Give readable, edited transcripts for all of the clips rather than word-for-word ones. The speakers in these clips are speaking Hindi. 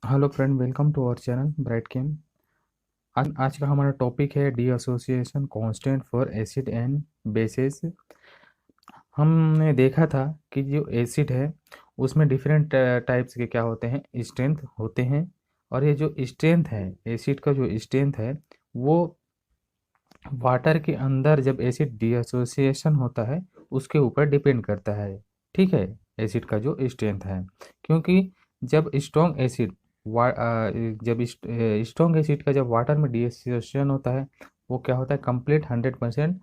Hello friend, welcome to our channel Bright Chem. आज का हमारा टॉपिक है dissociation constant for acid and bases. हमने देखा था कि जो एसिड है उसमें डिफरेंट टाइप्स के क्या होते हैं, स्ट्रेंथ होते हैं। और ये जो स्ट्रेंथ है, एसिड का जो स्ट्रेंथ है वो वाटर के अंदर जब एसिड डी एसोसिएशन होता है उसके ऊपर डिपेंड करता है। ठीक है, एसिड का जो स्ट्रेंथ है, क्योंकि जब स्ट्रॉन्ग एसिड जब स्ट्रॉन्ग एसिड का जब वाटर में डी एसोसिएशन होता है वो क्या होता है, कंप्लीट 100%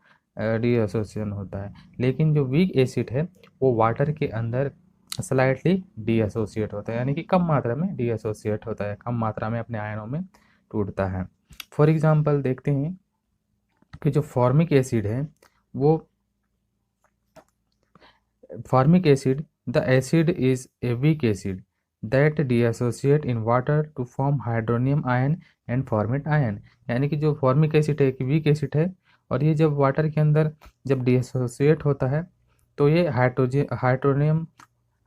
डी एसोसिएशन होता है। लेकिन जो वीक एसिड है वो वाटर के अंदर स्लाइटली डी एसोसिएट होता है, यानी कि कम मात्रा में डी एसोसिएट होता है, कम मात्रा में अपने आयनों में टूटता है। फॉर एग्जाम्पल देखते हैं कि जो फॉर्मिक एसिड है वो formic acid, the acid is a weak acid that deassociate in water to form hydronium ion and form it ion। यानी कि जो फॉर्मिक एसिड है एक वीक एसिड है, और ये जब वाटर के अंदर जब डिएसोसिएट होता है तो ये hydronium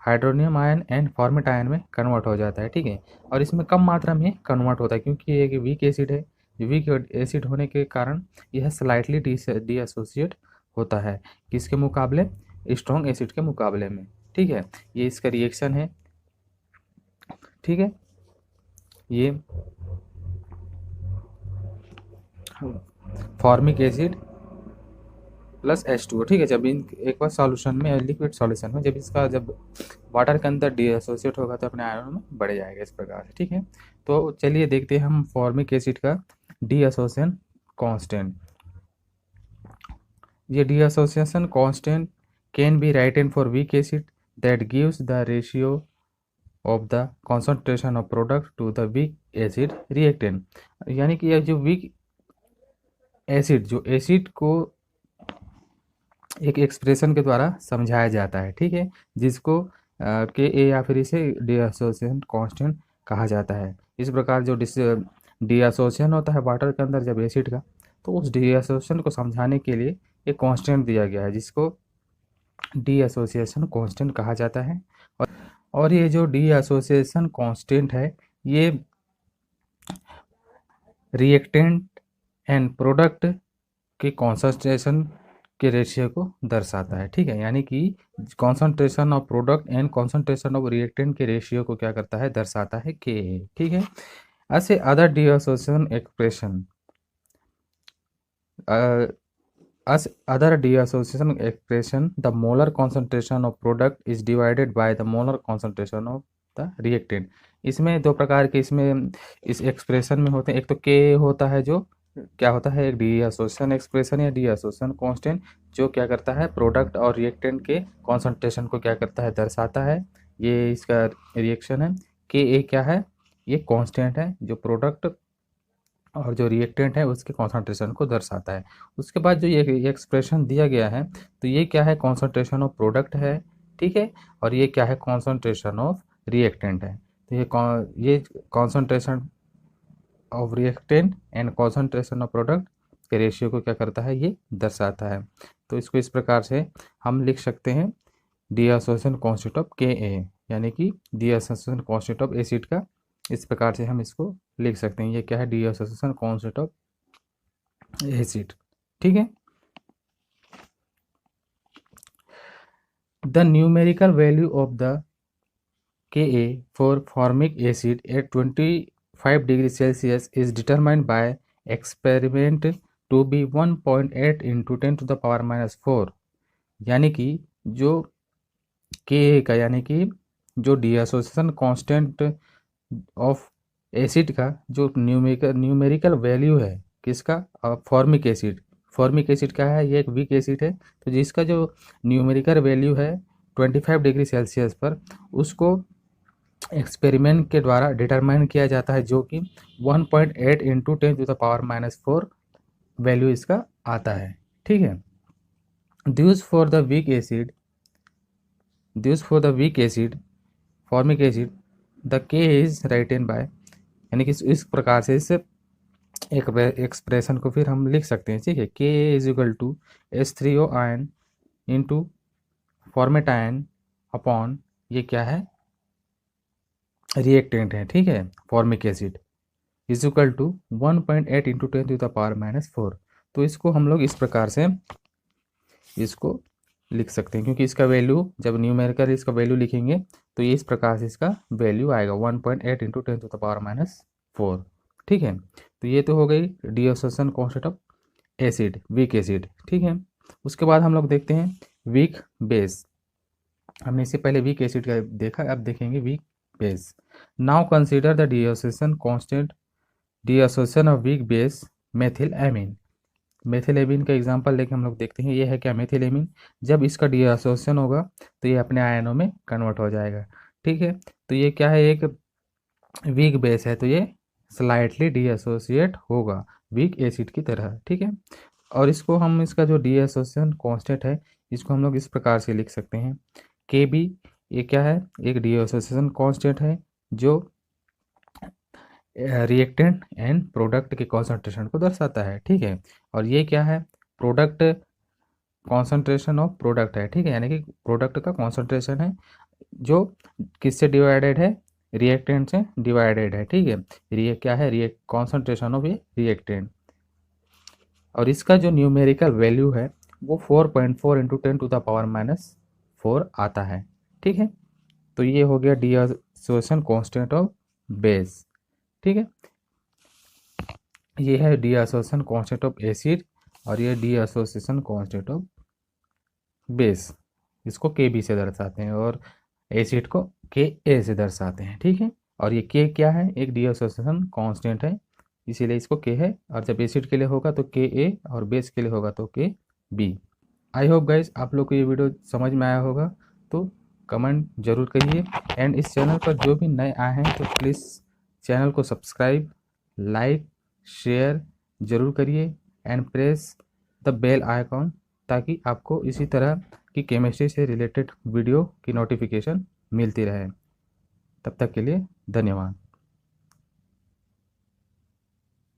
hydronium ion and format ion में कन्वर्ट हो जाता है। ठीक है, और इसमें कम मात्रा में कन्वर्ट होता है क्योंकि ये एक वीक एसिड है। वीक एसिड होने के कारण यह स्लाइटली डीएसोसिएट होता है, किसके मुकाबले, स्ट्रॉन्ग एसिड के मुकाबले में। ठीक है, ये इसका रिएक्शन है। ठीक है, ये फॉर्मिक एसिड प्लस H2O। ठीक है, जब इन एक बार सॉल्यूशन में, लिक्विड सॉल्यूशन में, जब वाटर के अंदर डीएसोसिएट होगा तो अपने आयनों में बढ़ जाएगा इस प्रकार से। ठीक है, तो चलिए देखते हैं हम फॉर्मिक एसिड का डीएसोसिएशन कांस्टेंट। ये dissociation constant can be written for weak acid that gives the ratio of the concentration of product to the weak acid reactant. यानी कि यह जो वीक एसिड, जो एसिड को एक एक्सप्रेशन के द्वारा समझाया जाता है। ठीक है, जिसको के ए या फिर इसे डीएसोसिएशन कांस्टेंट कहा जाता है। इस प्रकार जो डीएसोसिएशन होता है वाटर के अंदर जब एसिड का, तो उस डीएसोसिएशन को समझाने के लिए एक कांस्टेंट दिया गया है जिसको डीएसोसिएशन कांस्टेंट कहा जाता है। और ये जो डीएसोसिएशन कांस्टेंट है ये रिएक्टेंट एंड प्रोडक्ट के कॉन्सेंट्रेशन के रेशियो को दर्शाता है। ठीक है, यानी कि concentration of product and concentration of reactant के रेशियो को क्या करता है, दर्शाता है के। ठीक है, ऐसे other dissociation expression as other deassociation expression, the molar concentration of product is divided by the molar concentration of the reactant। इसमें दो प्रकार के इसमें इस एक्सप्रेशन में होते हैं। एक तो के होता है, जो क्या होता है, एक डीएसोसिएशन एक्सप्रेशन या डीएसोसिएशन कांस्टेंट, जो क्या करता है, प्रोडक्ट और रिएक्टेंट के कॉन्सेंट्रेशन को क्या करता है, दर्शाता है। ये इसका रिएक्शन है। के ए क्या है, ये कांस्टेंट है जो प्रोडक्ट और जो रिएक्टेंट है उसके कॉन्सेंट्रेशन को दर्शाता है। उसके बाद जो ये एक्सप्रेशन दिया गया है, तो ये क्या है, कॉन्सेंट्रेशन ऑफ प्रोडक्ट है। ठीक है, और ये क्या है, कॉन्सेंट्रेशन ऑफ रिएक्टेंट है। तो ये concentration of reactant and concentration of product के रेशियो को क्या करता है, ये दर्शाता है। तो इसको इस प्रकार से हम लिख सकते हैं, डीएसोसिएशन कांस्टेंट ऑफ के ए, यानी कि डीएसोसिएशन कांस्टेंट ऑफ एसिड का इस प्रकार से हम इसको लिख सकते हैं। ये क्या है, डीएसोसिएशन कांस्टेंट ऑफ एसिड। ठीक है, the numerical value of the K A for formic acid at 25 degree Celsius is determined by experiment to be 1.8 into 10⁻⁴। यानी कि जो के ए का, यानी कि जो डीएसोसिएशन कांस्टेंट ऑफ एसिड का जो न्यूमेरिकल वैल्यू है, किसका, फॉर्मिक एसिड। फॉर्मिक एसिड क्या है, ये एक वीक एसिड है, तो जिसका जो न्यूमेरिकल वैल्यू है 25 डिग्री सेल्सियस पर, उसको एक्सपेरिमेंट के द्वारा डिटरमाइन किया जाता है, जो कि 1.8 इंटू 10⁻⁴ वैल्यू इसका आता है। ठीक है, this for the weak acid, this for the weak acid formic acid, the के इज राइटन बाय, यानी कि इस प्रकार से इस एक एक्सप्रेशन को फिर हम लिख सकते हैं। ठीक है, K is equal to H3O ion into formate ion upon, ये क्या है, रिएक्टेंट है, ठीक है, formic acid is equal to 1.8 into 10⁻⁴। तो इसको हम लोग इस प्रकार से इसको लिख सकते हैं, क्योंकि इसका वैल्यू जब न्यूमेरिकल इसका वैल्यू लिखेंगे तो ये इस प्रकार से इसका वैल्यू आएगा 1.8 इंटू 10⁻⁴। ठीक है, तो ये तो हो गई dissociation constant of acid, weak acid. ठीक है, उसके बाद हम लोग देखते हैं वीक बेस। हमने इससे पहले वीक एसिड का देखा, अब देखेंगे weak base. Now consider the dissociation constant, dissociation of weak base methyl amine. Methyl amine का एग्जांपल लेके हम लोग देखते हैं, ये है क्या मेथिल एमीन। जब इसका डिसोसिएशन होगा तो ये अपने आयनों में कन्वर्ट हो जाएगा। ठीक है, तो ये क्या है, एक वीक बेस है, तो ये स्लाइटली डीएसोसिएट होगा वीक एसिड की तरह। ठीक है, और इसको हम इसका जो डीएसोसिएशन कांस्टेंट है इसको हम लोग इस प्रकार से लिख सकते हैं के बी। ये क्या है, एक डीएसोसिएशन कांस्टेंट है जो रिएक्टेंट एंड प्रोडक्ट के कॉन्सेंट्रेशन को दर्शाता है। ठीक है, और ये क्या है, प्रोडक्ट कॉन्सेंट्रेशन ऑफ प्रोडक्ट है। ठीक है, यानी कि प्रोडक्ट का कॉन्सेंट्रेशन है जो किससे डिवाइडेड है, रिएक्टेंट से डिवाइडेड है। ठीक है, क्या है, react concentration of A reactant, और इसका जो न्यूमेरिकल वैल्यू है वो 4.4 इंटू 10⁻⁴ आता है। ठीक है, तो ये हो गया डिसोसिएशन कांस्टेंट ऑफ बेस। ठीक है, ये है डिसोसिएशन कांस्टेंट ऑफ एसिड और ये डिसोसिएशन कांस्टेंट ऑफ बेस। इसको के बी से दर्शाते हैं और एसिड को के ए से दर्शाते हैं। ठीक है, और ये के क्या है, एक डिसोसिएशन कांस्टेंट है, इसीलिए इसको के है, और जब एसिड के लिए होगा तो के ए और बेस के लिए होगा तो के बी। आई होप गाइज आप लोग को ये वीडियो समझ में आया होगा, तो कमेंट जरूर करिए, एंड इस चैनल पर जो भी नए आए हैं तो प्लीज़ चैनल को सब्सक्राइब, लाइक, शेयर जरूर करिए and press the bell icon, ताकि आपको इसी तरह की केमिस्ट्री से रिलेटेड वीडियो की नोटिफिकेशन मिलती रहे। तब तक के लिए धन्यवाद।